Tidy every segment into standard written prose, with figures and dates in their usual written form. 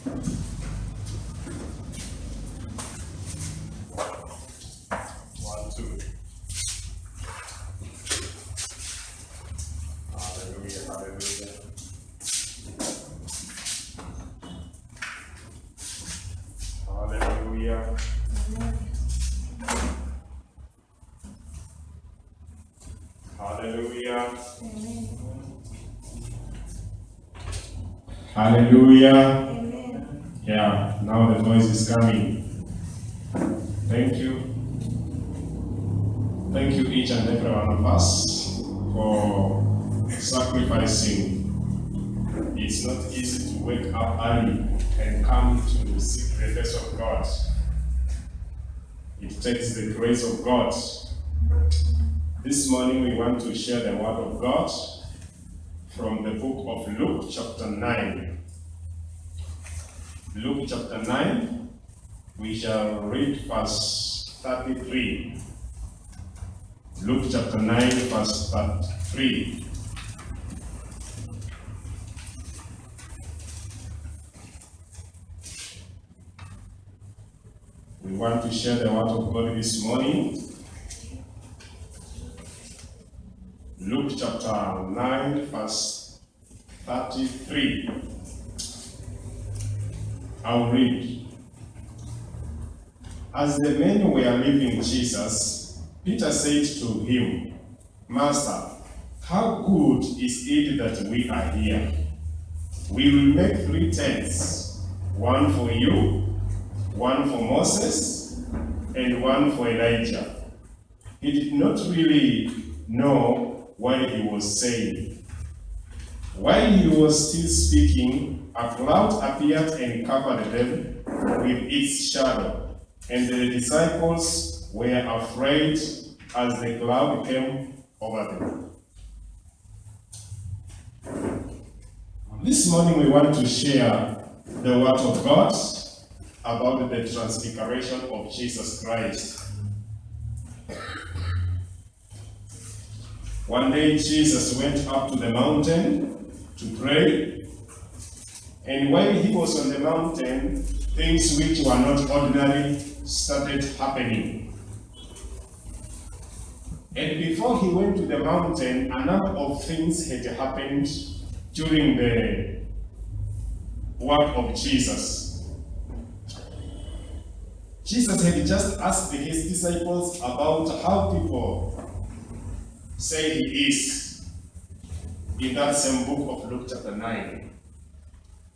One, two. Hallelujah, hallelujah. Hallelujah. Hallelujah. Hallelujah. Amen. Yeah, now the voice is coming. Thank you. Thank you, each and every one of us, for sacrificing. It's not easy to wake up early and come to seek the face of God. It takes the grace of God. This morning we want to share the word of God from the book of Luke chapter 9. Luke chapter 9, we shall read verse 33. Luke chapter 9, verse 33. We want to share the word of God this morning. Luke chapter 9, verse 33. I'll read. As the men were leaving Jesus, Peter said to him, Master, how good is it that we are here? We will make 3 tents, one for you, one for Moses, and one for Elijah. He did not really know what he was saying. While he was still speaking, a cloud appeared and covered them with its shadow, and the disciples were afraid as the cloud came over them. This morning we want to share the word of God about the transfiguration of Jesus Christ. One day Jesus went up to the mountain to pray, and while he was on the mountain, things which were not ordinary started happening. And before he went to the mountain, a number of things had happened during the work of Jesus. Jesus had just asked his disciples about how people say he is in that same book of Luke chapter 9.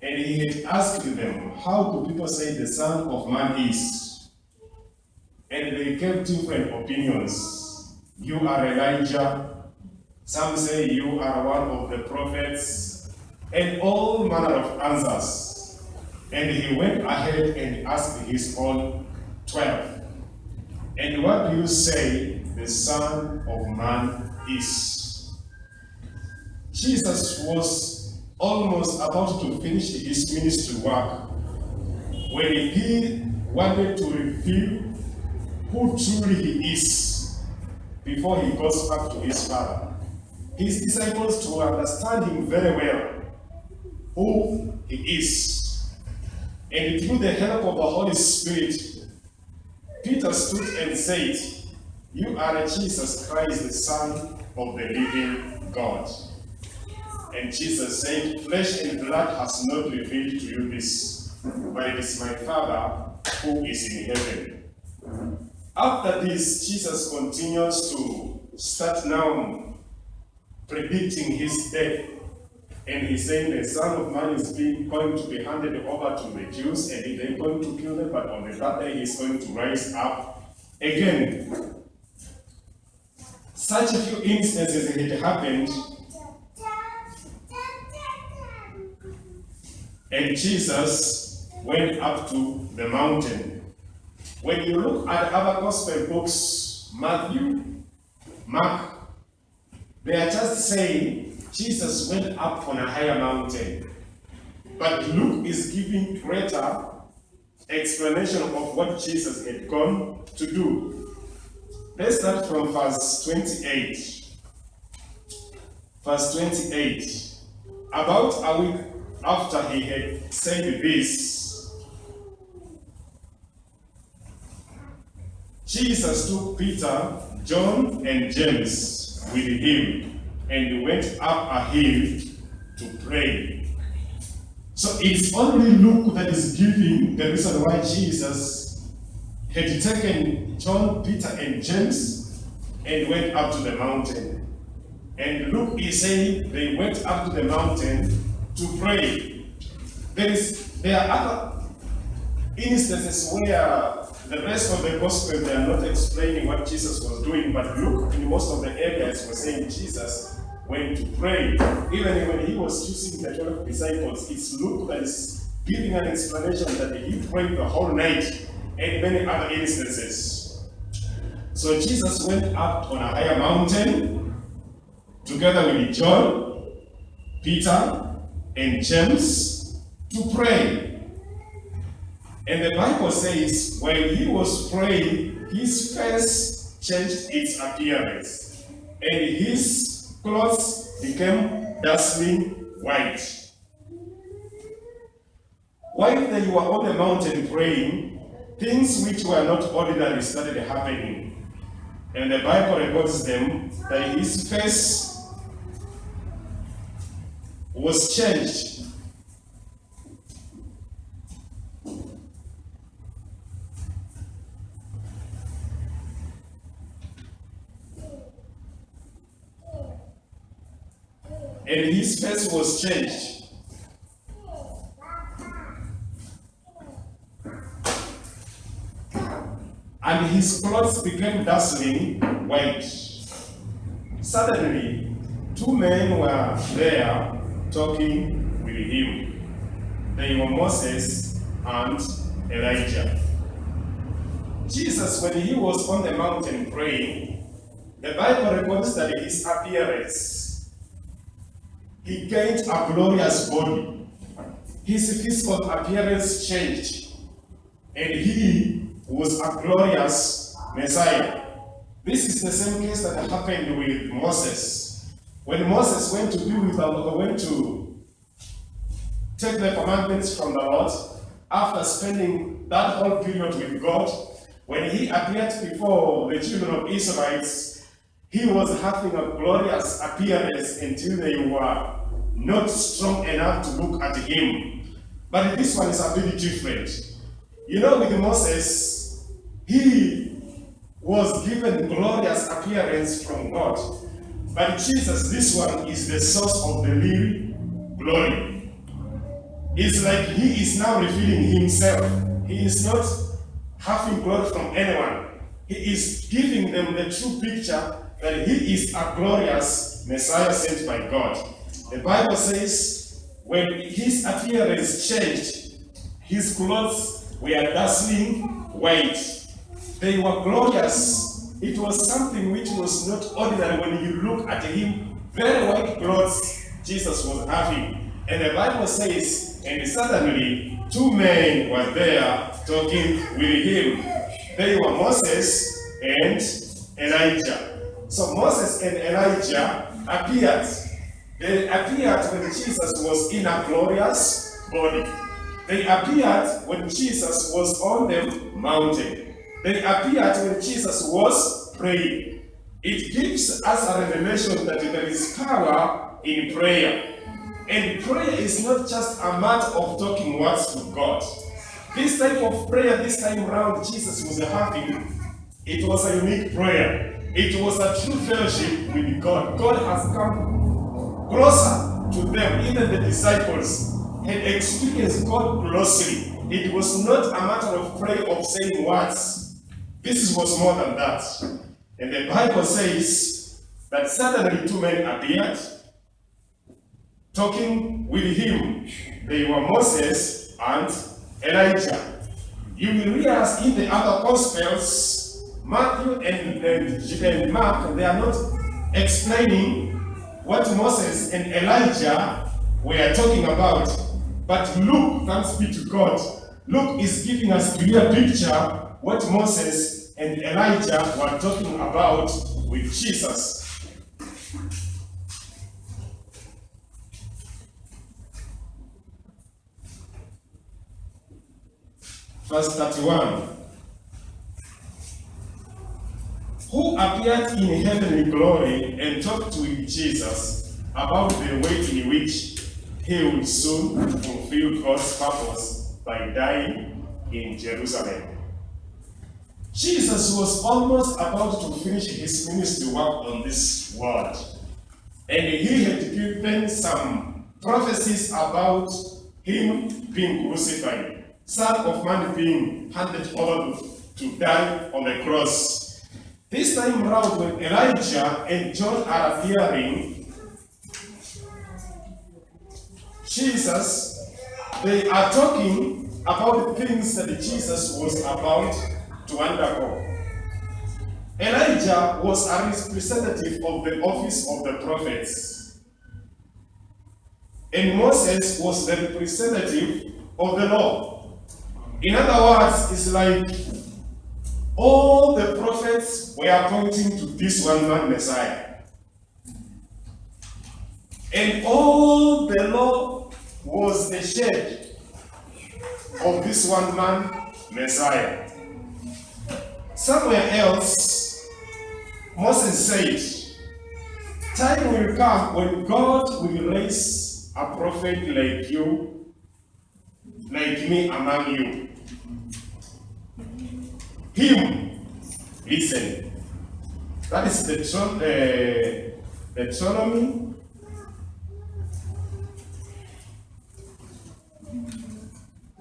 And he had asked them, how do people say the Son of Man is? And they gave different opinions. You are Elijah, some say you are one of the prophets, and all manner of answers. And he went ahead and asked his own 12. And what do you say the Son of Man is? Jesus was almost about to finish his ministry work when he wanted to reveal who truly he is before he goes back to his Father. His disciples, to understand him very well, who he is. And through the help of the Holy Spirit, Peter stood and said, you are Jesus Christ, the Son of the living God. And Jesus said, flesh and blood has not revealed to you this, but it is my Father who is in heaven. After this, Jesus continues to start now predicting his death. And he's saying the Son of Man is going to be handed over to the Jews, and they're going to kill him, but on the third day he's going to rise up again. Such a few instances had happened, and Jesus went up to the mountain. When you look at other gospel books, Matthew, Mark, they are just saying Jesus went up on a higher mountain. But Luke is giving greater explanation of what Jesus had gone to do. Let's start from verse 28. Verse 28. About a week after he had said this, Jesus took Peter, John, and James with him and went up a hill to pray. So it's only Luke that is giving the reason why Jesus had taken John, Peter, and James and went up to the mountain. And Luke is saying they went up to the mountain to pray. There are other instances where the rest of the gospel, they are not explaining what Jesus was doing, but Luke in most of the areas was saying Jesus went to pray. Even when he was choosing the 12 disciples, it's Luke that is giving an explanation that he prayed the whole night and many other instances. So Jesus went up on a higher mountain together with John, Peter, and James to pray. And the Bible says when he was praying, his face changed its appearance, and his clothes became dazzling white. While they were on the mountain praying, things which were not ordinary started happening. And the Bible records them that his face was changed. And his face was changed. And his clothes became dazzling white. Suddenly, two men were there talking with him. They were Moses and Elijah. Jesus, when he was on the mountain praying, the Bible records that his appearance, he gained a glorious body. His physical appearance changed, and he was a glorious Messiah. This is the same case that happened with Moses. When Moses went to be with the Lord, went to take the commandments from the Lord, after spending that whole period with God, when he appeared before the children of Israelites, he was having a glorious appearance until they were not strong enough to look at him. But this one is a bit different. You know, with Moses, he was given glorious appearance from God. But Jesus, this one is the source of the real glory. It's like he is now revealing himself. He is not having glory from anyone. He is giving them the true picture that he is a glorious Messiah sent by God. The Bible says when his appearance changed, his clothes were dazzling white. They were glorious. It was something which was not ordinary when you look at him. Very white clothes Jesus was having. And the Bible says, and suddenly two men were there talking with him. They were Moses and Elijah. So Moses and Elijah appeared. They appeared when Jesus was in a glorious body. They appeared when Jesus was on the mountain. They appeared when Jesus was praying. It gives us a revelation that there is power in prayer. And prayer is not just a matter of talking words to God. This type of prayer, this time around, Jesus was having, it was a unique prayer. It was a true fellowship with God. God has come closer to them. Even the disciples had experienced God closely. It was not a matter of prayer of saying words. This was more than that. And the Bible says that suddenly two men appeared, talking with him. They were Moses and Elijah. You will realize in the other Gospels, Matthew and Mark, they are not explaining what Moses and Elijah were talking about. But Luke, thanks be to God, Luke is giving us a clear picture what Moses and Elijah were talking about with Jesus. verse 31. Who appeared in heavenly glory and talked with Jesus about the way in which he would soon fulfill God's purpose by dying in Jerusalem. Jesus was almost about to finish his ministry work on this world, and he had given some prophecies about him being crucified, Son of Man being handed over to die on the cross. This time around, when Elijah and John are appearing, Jesus, they are talking about the things that Jesus was about to undergo. Elijah was a representative of the office of the prophets, and Moses was the representative of the law. In other words, it's like all the prophets were pointing to this one man Messiah, and all the law was the shade of this one man Messiah. Somewhere else, Moses said, time will come when God will raise a prophet like you, like me among you. Him, listen. That is Deuteronomy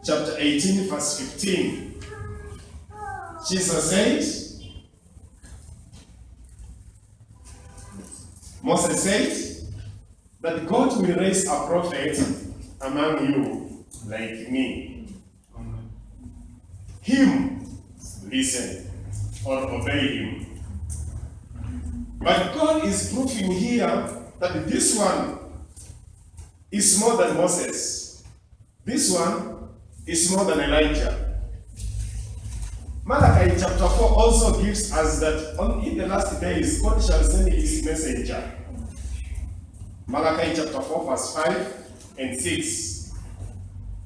chapter 18, verse 15. Jesus said, Moses said, that God will raise a prophet among you like me. Him, listen, or obey him. But God is proving here that this one is more than Moses. This one is more than Elijah. Malachi chapter 4 also gives us that in the last days God shall send his messenger. Malachi chapter 4 verse 5 and 6.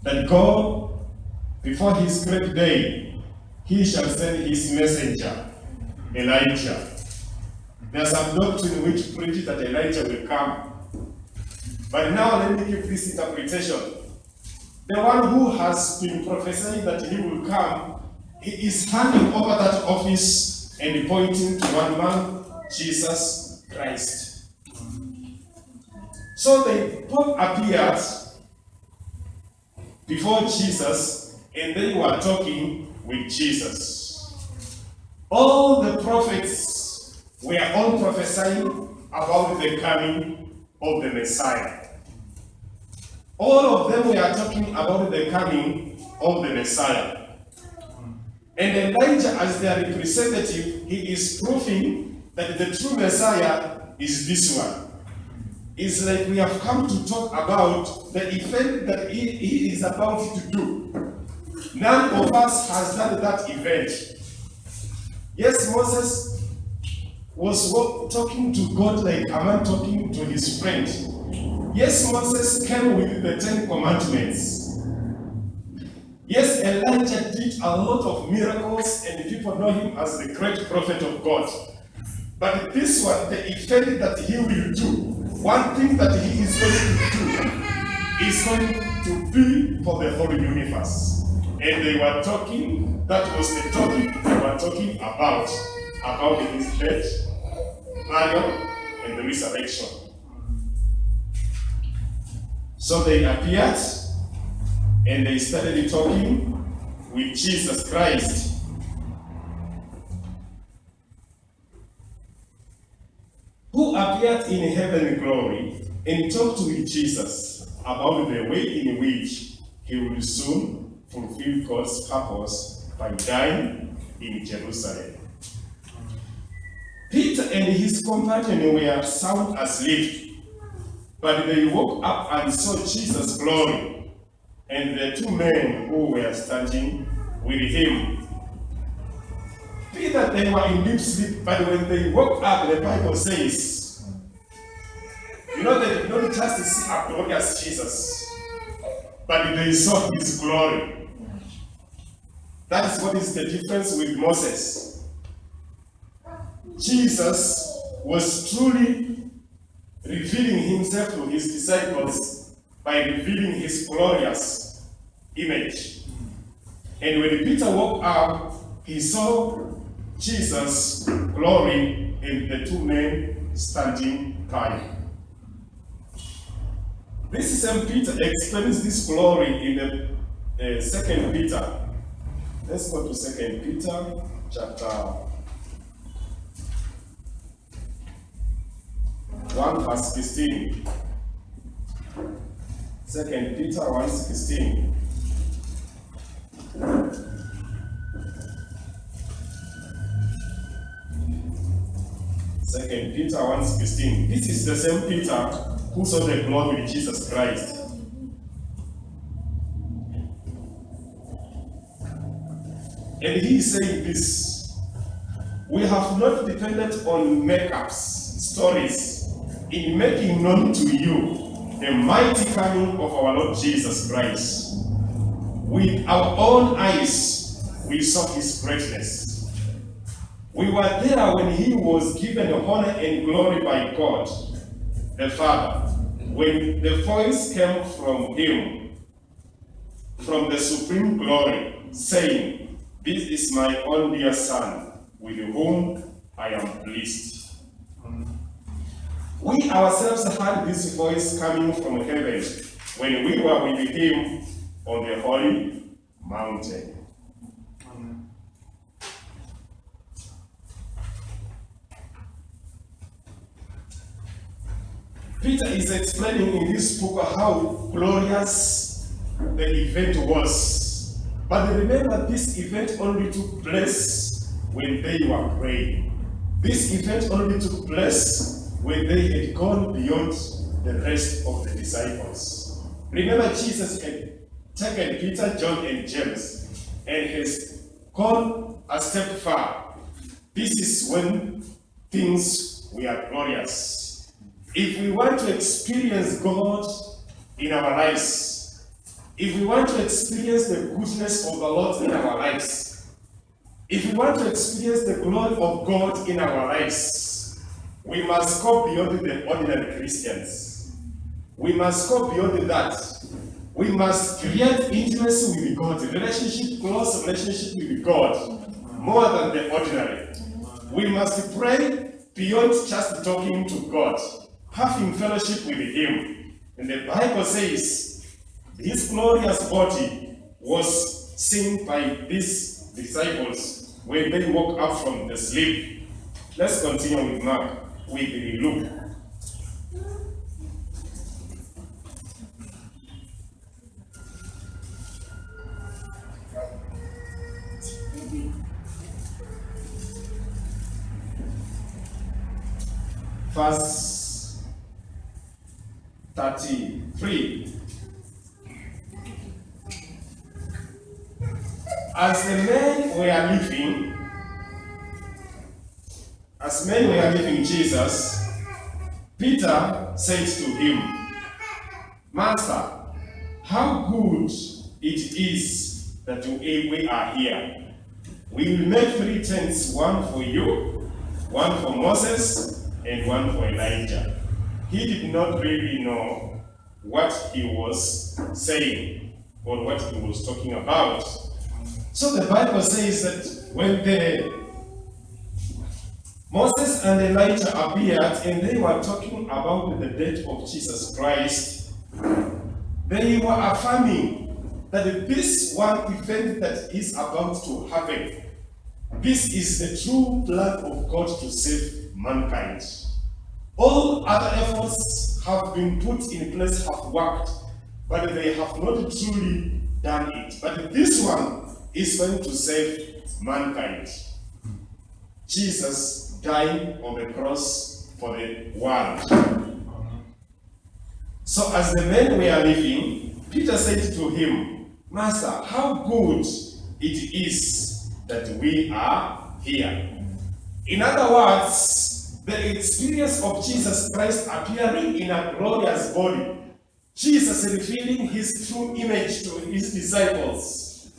That God, before his great day, he shall send his messenger, Elijah. There are some doctrine which preach that Elijah will come. But now let me give this interpretation. The one who has been prophesying that he will come, he is handing over that office and pointing to one man, Jesus Christ. So they both appeared before Jesus and they were talking with Jesus. All the prophets were all prophesying about the coming of the Messiah. All of them were talking about the coming of the Messiah. And Elijah, as their representative, he is proving that the true Messiah is this one. It's like we have come to talk about the event that he is about to do. None of us has done that event. Yes, Moses was talking to God like a man talking to his friend. Yes, Moses came with the 10 Commandments. Yes, Elijah did a lot of miracles and people know him as the great prophet of God. But this one, the event that he will do, one thing that he is going to do is going to be for the whole universe. And they were talking, that was the topic they were talking about his death, burial, and the resurrection. So they appeared and they started talking with Jesus Christ. Who appeared in heavenly glory and talked with Jesus about the way in which he will soon fulfill God's purpose by dying in Jerusalem. Peter and his companion were sound asleep, but they woke up and saw Jesus' glory and the two men who were standing with him. Peter, they were in deep sleep, but when they woke up, the Bible says, they did not just see a glorious Jesus, but they saw his glory. That is what is the difference with Moses. Jesus was truly revealing himself to his disciples by revealing his glorious image. And when Peter woke up, he saw Jesus' glory and the two men standing by. This is St. Peter explains this glory in the 2 Peter. Let's go to 2 Peter chapter 1 verse 16. 2 Peter 1:16. Second Peter 1:16. This is the same Peter who saw the glory of Jesus Christ. And he is saying this: we have not depended on makeups, stories, in making known to you the mighty coming of our Lord Jesus Christ. With our own eyes, we saw his greatness. We were there when he was given honor and glory by God, the Father, when the voice came from him, from the supreme glory, saying, "This is my own dear Son, with whom I am pleased." We ourselves heard this voice coming from heaven when we were with him on the holy mountain. Peter is explaining in this book how glorious the event was. But remember, this event only took place when they were praying. This event only took place when they had gone beyond the rest of the disciples. Remember, Jesus had taken Peter, John, and James and has gone a step far. This is when things were glorious. If we want to experience God in our lives, if we want to experience the goodness of the Lord in our lives, if we want to experience the glory of God in our lives, we must go beyond the ordinary Christians. We must go beyond that. We must create intimacy with God, close relationship with God, more than the ordinary. We must pray beyond just talking to God, having fellowship with him. And the Bible says his glorious body was seen by these disciples when they woke up from the sleep. Let's continue with Mark, with Luke. Verse 33. As men were leaving Jesus, Peter said to him, "Master, how good it is that we are here. We will make 3 tents, one for you, one for Moses, and one for Elijah." He did not really know what he was saying or what he was talking about. So the Bible says that when Moses and Elijah appeared and they were talking about the death of Jesus Christ, they were affirming that this one event that is about to happen, this is the true plan of God to save mankind. All other efforts have been put in place, have worked, but they have not truly done it. But this one is going to save mankind. Jesus died on the cross for the world. So as the men were leaving, Peter said to him, "Master, how good it is that we are here." In other words, the experience of Jesus Christ appearing in a glorious body, Jesus revealing his true image to his disciples,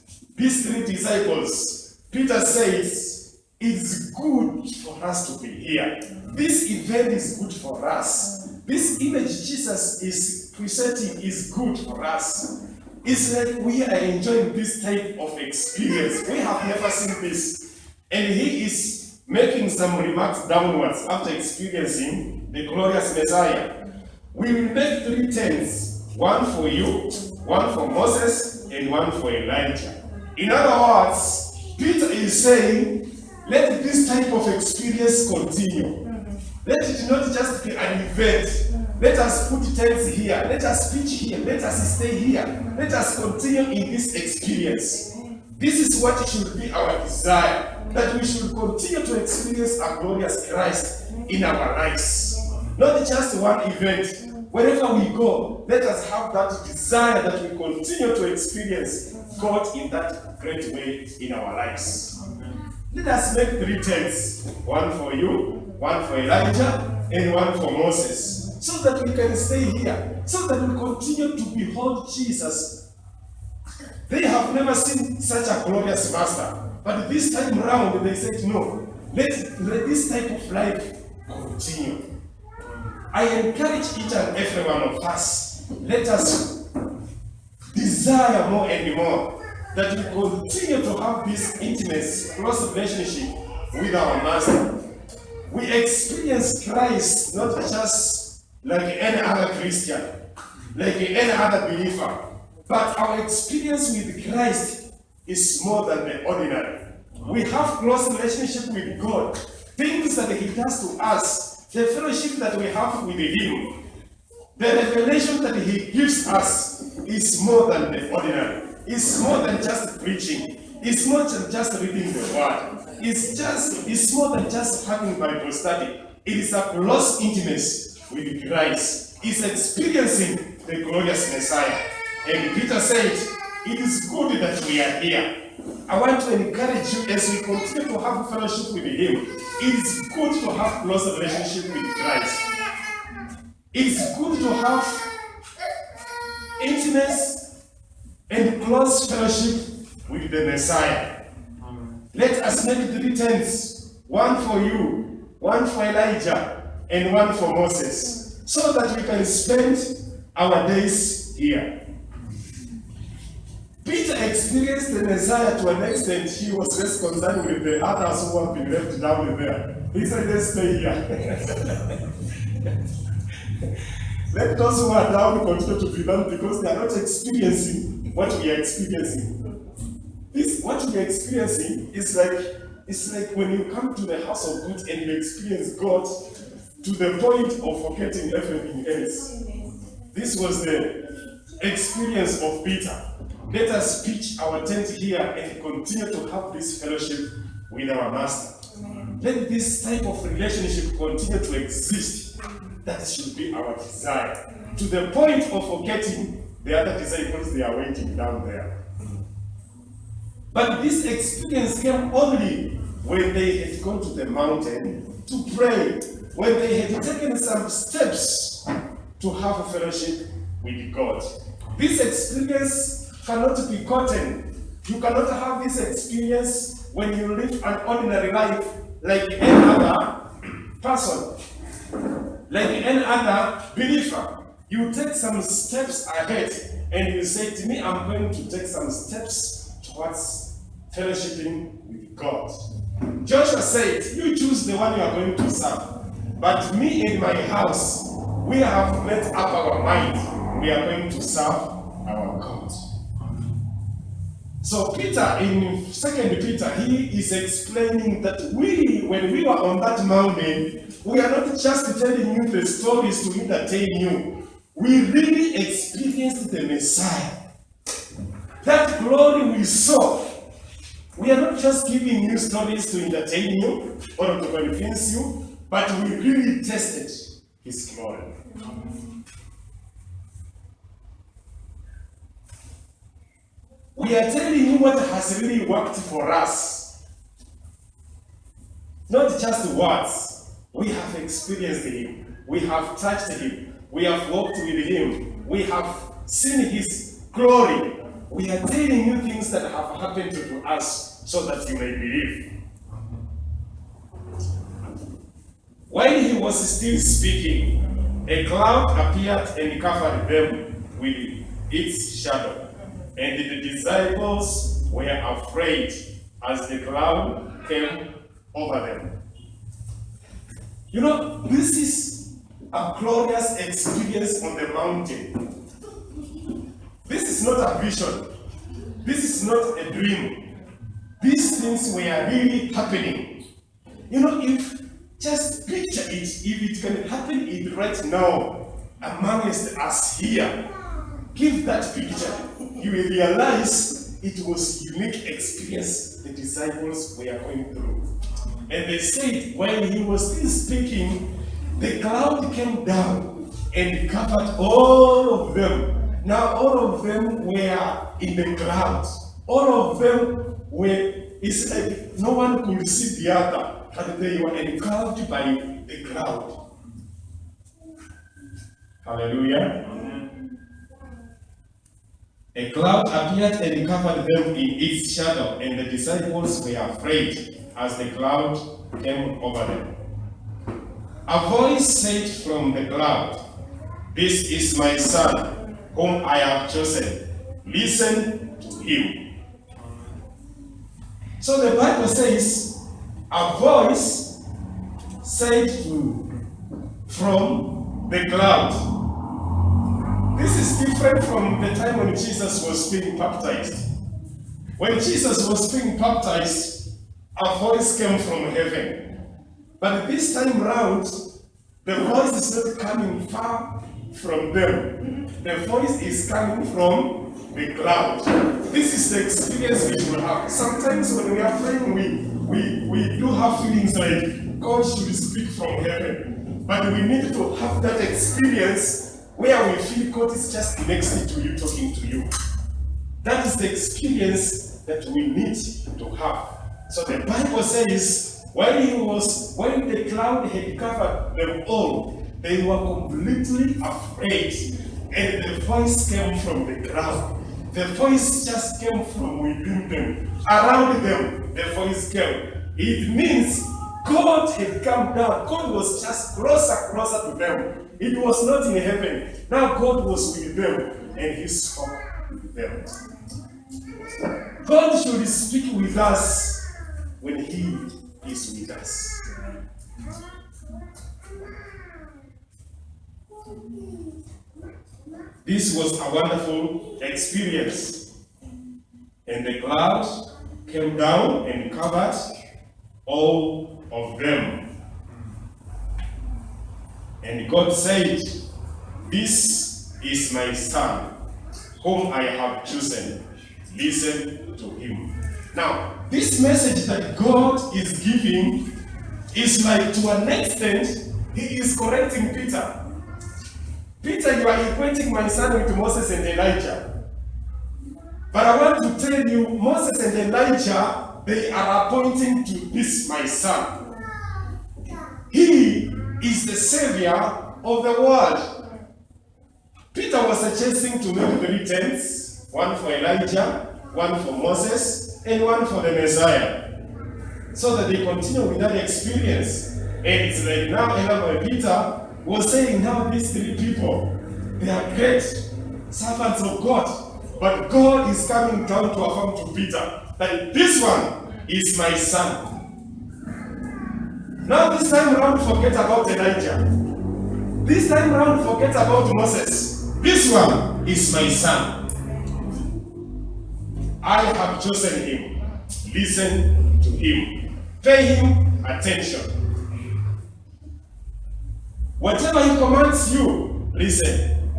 these three disciples, Peter says, it's good for us to be here. This event is good for us. This image Jesus is presenting is good for us. It's like we are enjoying this type of experience. We have never seen this. And he is making some remarks downwards after experiencing the glorious Messiah. We will make 3 tents, one for you, one for Moses, and one for Elijah. In other words, Peter is saying, let this type of experience continue. Let it not just be an event. Let us put tents here. Let us pitch here. Let us stay here. Let us continue in this experience. This is what should be our desire, that we should continue to experience a glorious Christ in our lives. Not just one event. Wherever we go, let us have that desire that we continue to experience God in that great way in our lives. Let us make 3 tents, one for you, one for Elijah, and one for Moses, so that we can stay here, so that we continue to behold Jesus. They have never seen such a glorious master, but this time around they said, no, let this type of life continue. I encourage each and every one of us, let us desire more and more that we continue to have this intimate, close relationship with our Master. We experience Christ not just like any other Christian, like any other believer, but our experience with Christ is more than the ordinary. We have close relationship with God, things that He does to us, the fellowship that we have with Him, the revelation that He gives us is more than the ordinary. It's more than just preaching. It's more than just reading the word. It's more than just having Bible study. It is a close intimacy with Christ. It's experiencing the glorious Messiah. And Peter said, it is good that we are here. I want to encourage you as we continue to have fellowship with Him. It is good to have close relationship with Christ. It is good to have intimacy and close fellowship with the Messiah. Let us make 3 tents, one for you, one for Elijah, and one for Moses, so that we can spend our days here. Peter experienced the Messiah to an extent he was less concerned with the others who have been left down there. He said, let's stay here. Let those who are down continue to be down because they are not experiencing what we are experiencing. What we are experiencing is like when you come to the house of God and you experience God to the point of forgetting everything else. This was the experience of Peter. Let us pitch our tent here and continue to have this fellowship with our Master. Let this type of relationship continue to exist. That should be our desire. To the point of forgetting the other disciples, they are waiting down there. But this experience came only when they had gone to the mountain to pray, when they had taken some steps to have a fellowship with God. This experience cannot be gotten. You cannot have this experience when you live an ordinary life like any other person, like any other believer. You take some steps ahead and you say to me, I'm going to take some steps towards fellowshipping with God. Joshua said, you choose the one you are going to serve. But me and my house, we have made up our mind. We are going to serve our God. So Peter, in 2 Peter, he is explaining that when we were on that mountain, we are not just telling you the stories to entertain you. We really experienced the Messiah. That glory we saw. We are not just giving you stories to entertain you or to convince you, but we really tested His glory. We are telling you what has really worked for us. Not just words. We have experienced Him. We have touched Him. We have walked with Him. We have seen His glory. we are telling you things that have happened to us so that you may believe. While he was still speaking, a cloud appeared and covered them with its shadow. And the disciples were afraid as the cloud came over them. You know, this is a glorious experience on the mountain. This is not a vision. This is not a dream. These things were really happening. You know, if just picture it, if it can happen it right now amongst us here, give that picture. You will realize it was a unique experience the disciples were going through. And they said while he was still speaking, the cloud came down and covered all of them. Now all of them were in the cloud. All of them were, it's like no one could see the other, but they were engulfed by the cloud. Hallelujah. A cloud appeared and covered them in its shadow, and the disciples were afraid as the cloud came over them. A voice said from the cloud, "This is my son, whom I have chosen. Listen to him." So the Bible says, a voice said from the cloud. This is different from the time when Jesus was being baptized. When Jesus was being baptized, a voice came from heaven. But this time round, the voice is not coming far from them. The voice is coming from the cloud. This is the experience we should have. Sometimes when we are praying, we do have feelings like God should speak from heaven. But we need to have that experience where we feel God is just next to you, talking to you. That is the experience that we need to have. So the Bible says, while the cloud had covered them all, they were completely afraid. And the voice came from the cloud. The voice just came from within them. Around them, the voice came. It means God had come down. God was just closer to them. It was not in heaven. Now God was with them and he spoke with them. God should speak with us when he is with us. This was a wonderful experience. And the cloud came down and covered all of them. And God said, "This is my son, whom I have chosen. Listen to him." Now, this message that God is giving is like, to an extent, he is correcting Peter. Peter, you are equating my son with Moses and Elijah. But I want to tell you, Moses and Elijah, they are pointing to this, my son. He is the savior of the world. Peter was suggesting to make 3 tents, one for Elijah, one for Moses, and one for the Messiah, so that they continue with that experience. And it's like now Elijah Peter was saying, now these 3 people, they are great servants of God, but God is coming down to affirm to Peter that this one is my son. Now this time around, forget about Elijah. This time around, forget about Moses. This one is my son. I have chosen him. Listen to him. Pay him attention. Whatever he commands you, listen.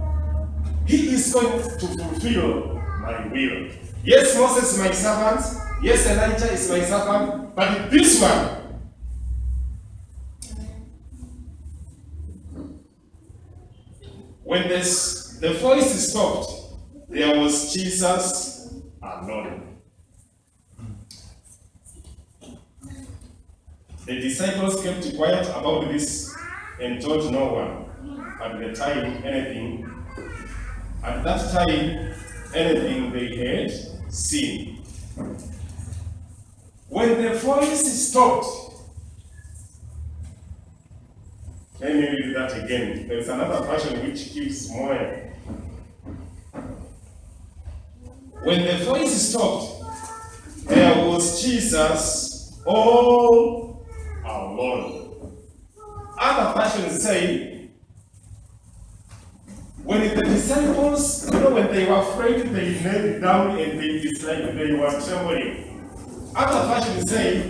He is going to fulfill my will. Yes, Moses is my servant. Yes, Elijah is my servant. But this one, when the voice stopped, there was Jesus alone. The disciples kept quiet about this and told no one at the time anything. At that time, anything they had seen. When the voice stopped, let me read that again. There's another version which gives more. When the voice stopped, there was Jesus all alone. Other versions say, when the disciples, when they were afraid, they knelt down and they were trembling. Other versions say,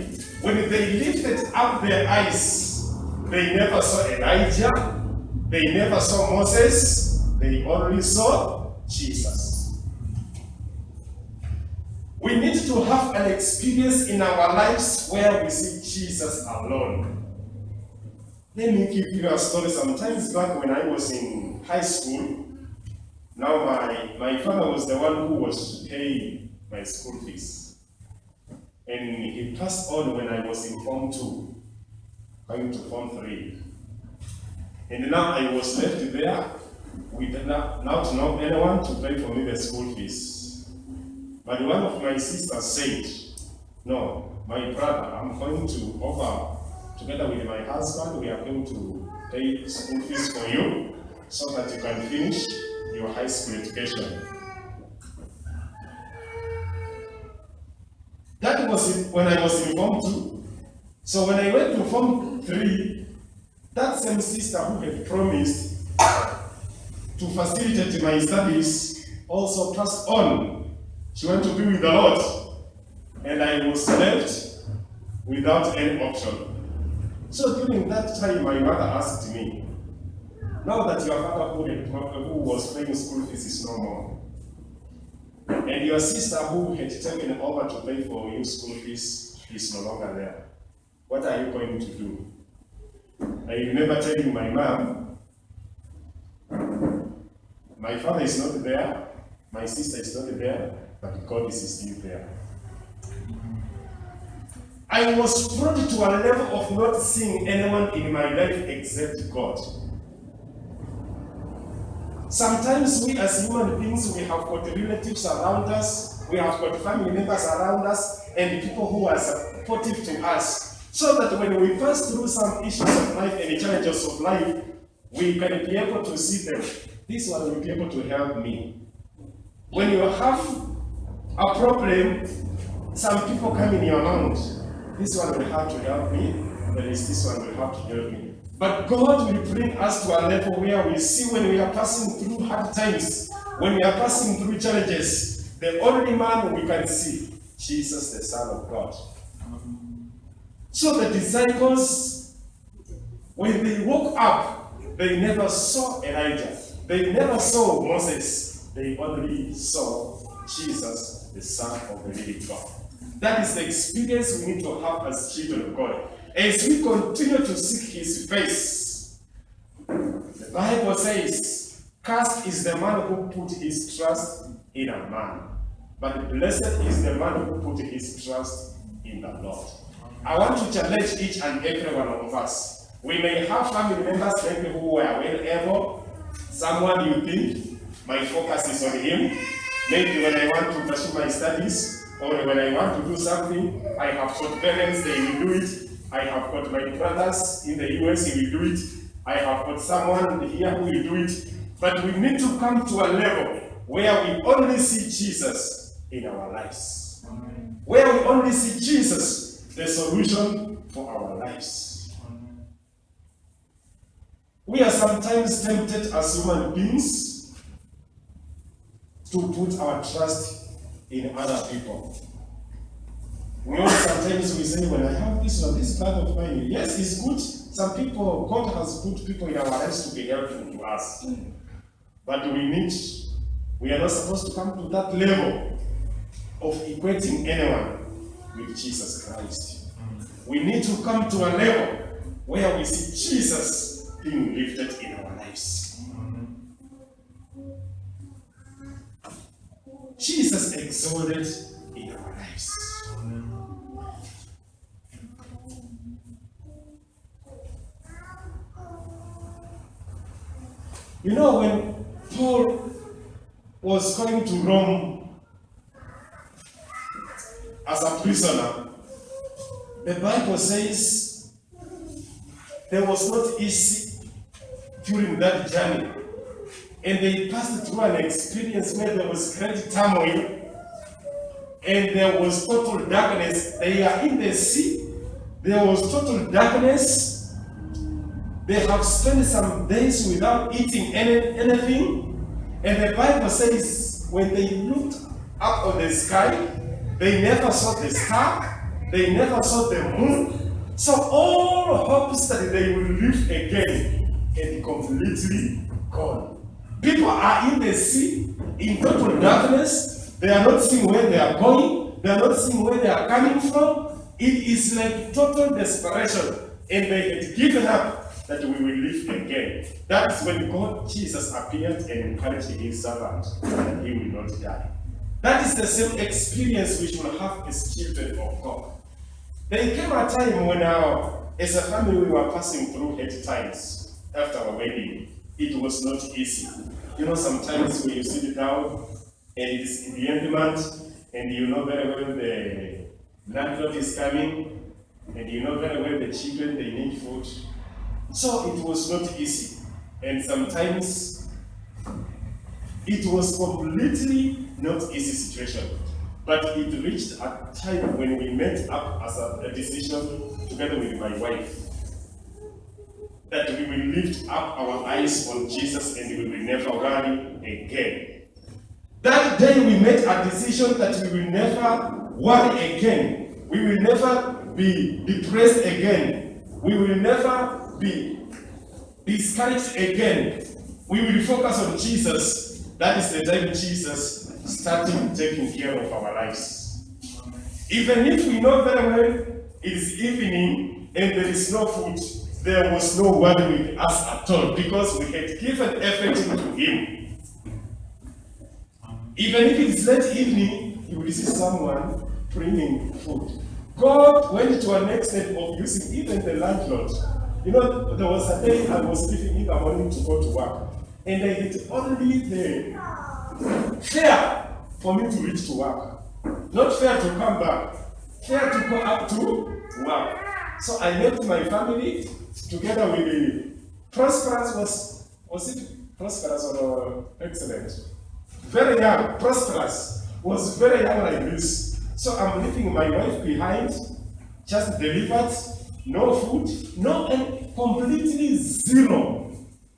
when they lifted up their eyes, they never saw Elijah, they never saw Moses, they only saw Jesus. We need to have an experience in our lives where we see Jesus alone. Let me give you a story. Sometimes back when I was in high school, now my father was the one who was paying my school fees. And he passed on when I was in Form 2, going to Form 3. And now I was left there with not know anyone to pay for me the school fees. But one of my sisters said, no, my brother, I'm going to offer, together with my husband, we are going to pay school fees for you so that you can finish your high school education. That was when I was in Form 2. So when I went to Form 3, that same sister who had promised to facilitate my studies also passed on. She went to be with the Lord, and I was left without any option. So during that time, my mother asked me, now that your father who was paying school fees is no more, and your sister who had taken over to pay for your school fees is no longer there, what are you going to do? I remember telling my mom, my father is not there, my sister is not there, but God is still there. I was brought to a level of not seeing anyone in my life except God. Sometimes we as human beings, we have got relatives around us, we have got family members around us, and people who are supportive to us, so that when we pass through some issues of life and challenges of life, we can be able to see them. This one will be able to help me. When you have a problem, some people come in your mind. This one will have to help me, but this one will have to help me. But God will bring us to a level where we see when we are passing through hard times, when we are passing through challenges, the only man we can see, Jesus, the Son of God. So the disciples, when they woke up, they never saw Elijah. They never saw Moses. They only saw Jesus, the Son of the living God. That is the experience we need to have as children of God. As we continue to seek His face, the Bible says, cursed is the man who put his trust in a man, but blessed is the man who put his trust in the Lord. I want to challenge each and every one of us. We may have family members maybe who are well able, someone you think, my focus is on him. Maybe when I want to pursue my studies, or when I want to do something, I have got parents, they will do it. I have got my brothers in the US, he will do it. I have got someone here who will do it. But we need to come to a level where we only see Jesus in our lives. Amen. Where we only see Jesus, the solution for our lives. Amen. We are sometimes tempted as human beings to put our trust in other people. We know sometimes we say, when I have this one, this kind of mine, yes, it's good. Some people, God has put people in our lives to be helpful to us. But we are not supposed to come to that level of equating anyone with Jesus Christ. We need to come to a level where we see Jesus being lifted in our lives. Jesus exalted in our lives. You know, when Paul was going to Rome as a prisoner, the Bible says there was not easy during that journey. And they passed through an experience where there was great turmoil and there was total darkness. They are in the sea, there was total darkness. They have spent some days without eating anything. And the Bible says when they looked up on the sky, they never saw the star, they never saw the moon. So all hopes that they will live again and completely gone. People are in the sea, in total darkness. They are not seeing where they are going. They are not seeing where they are coming from. It is like total desperation. And they had given up that we will live again. That's when God, Jesus, appeared and encouraged his servant that he will not die. That is the same experience we should have as children of God. There came a time when as a family, we were passing through hard times after our wedding. It was not easy. You know, sometimes when you sit down and it is in the end month, and you know very well the landlord is coming, and you know very well the children, they need food. So it was not easy. And sometimes it was completely not easy situation. But it reached a time when we met up as a decision together with my wife that we will lift up our eyes on Jesus and we will never worry again. That day we made a decision that we will never worry again. We will never be depressed again. We will never be discouraged again. We will focus on Jesus. That is the time Jesus started taking care of our lives. Even if we know very well it is evening and there is no food, there was no worry with us at all because we had given everything to him. Even if it is late evening, you will see someone bringing food. God went to an extent of using even the landlord. You know, there was a day I was leaving in the morning to go to work, and I had only the fare for me to reach to work. Not fare to come back, fare to go up to work. So I left my family together with the Prosperous. Was it Prosperous or Excellent? Very young. Prosperous was very young like this. So I'm leaving my wife behind, just delivered, no food, no, and completely zero.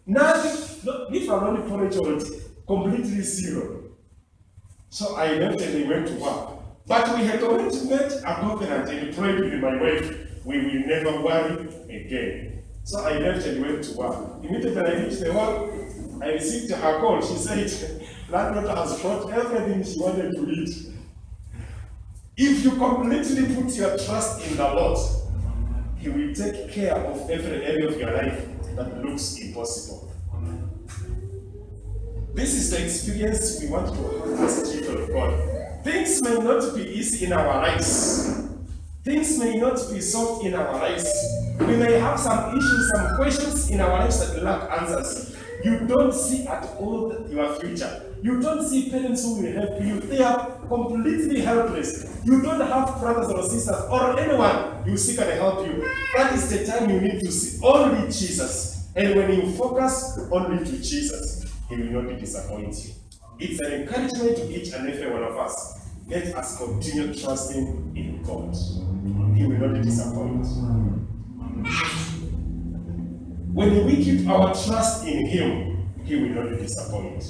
Nothing, if I'm only porridge or completely zero. So I left and I went to work. But we had already made a covenant and prayed with my wife, we will never worry again. So I left and went to work. Immediately I reached the work, I received her call. She said, landlord has brought everything she wanted to eat. If you completely put your trust in the Lord, he will take care of every area of your life that looks impossible. This is the experience we want to have as children of God. Things may not be easy in our lives. Things may not be solved in our lives. We may have some issues, some questions in our lives that lack answers. You don't see at all your future. You don't see parents who will help you. They are completely helpless. You don't have brothers or sisters or anyone you see can help you. That is the time you need to see only Jesus. And when you focus only to Jesus, he will not disappoint you. It's an encouragement to each and every one of us. Let us continue trusting in God. He will not disappoint. When we keep our trust in him, he will not disappoint.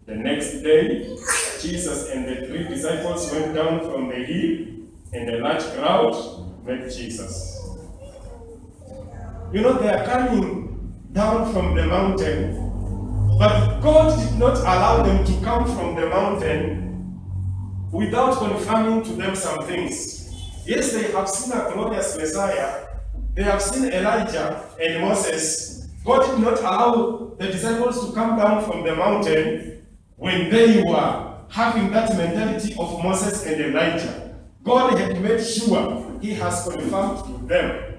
The next day, Jesus and the 3 disciples went down from the hill, and a large crowd met Jesus. You know, they are coming down from the mountain, but God did not allow them to come from the mountain without confirming to them some things. Yes, they have seen a glorious Messiah, they have seen Elijah and Moses. God did not allow the disciples to come down from the mountain when they were having that mentality of Moses and Elijah. God had made sure he has confirmed to them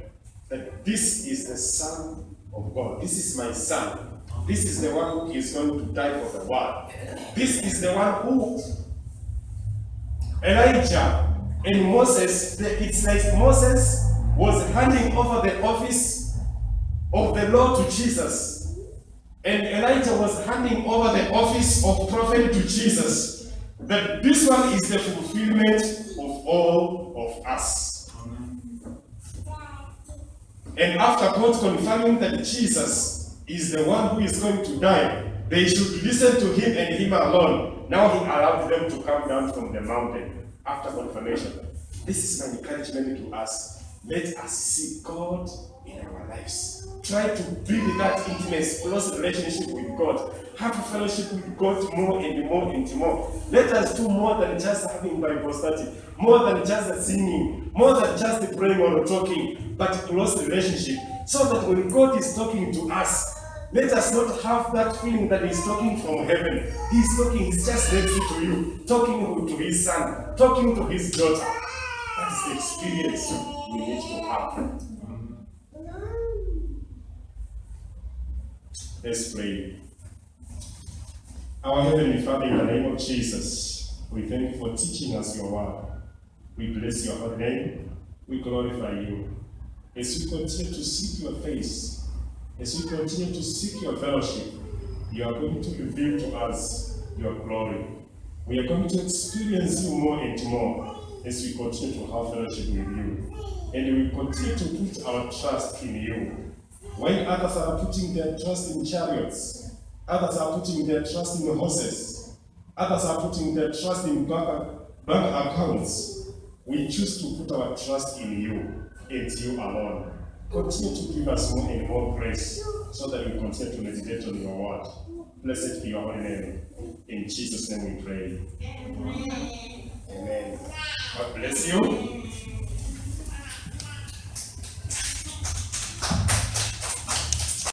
that this is the Son of God. This is my Son. This is the one who is going to die for the world. This is the one who Elijah and Moses, it's like Moses was handing over the office of the Lord to Jesus. And Elijah was handing over the office of prophet to Jesus. That this one is the fulfillment of all of us. And after God confirming that Jesus is the one who is going to die, they should listen to him and him alone. Now he allowed them to come down from the mountain after confirmation. This is my encouragement to us. Let us see God in our lives. Try to build that intimate, close relationship with God. Have a fellowship with God more and more and more. Let us do more than just having Bible study, more than just singing, more than just praying or talking, but close relationship. So that when God is talking to us, let us not have that feeling that he's talking from heaven. He's talking, he's just next to you, talking to his son, talking to his daughter. That's the experience we need to have. Let's pray. Our Heavenly Father, in the name of Jesus, we thank you for teaching us your word. We bless your holy name. We glorify you. As we continue to seek your face, as we continue to seek your fellowship, you are going to reveal to us your glory. We are going to experience you more and more as we continue to have fellowship with you. And we continue to put our trust in you. While others are putting their trust in chariots, others are putting their trust in horses, others are putting their trust in bank accounts, we choose to put our trust in you and you alone. Continue to give us more and more grace so that we continue to meditate on your word. Blessed be your holy name. In Jesus' name we pray. Amen. Amen. God bless you.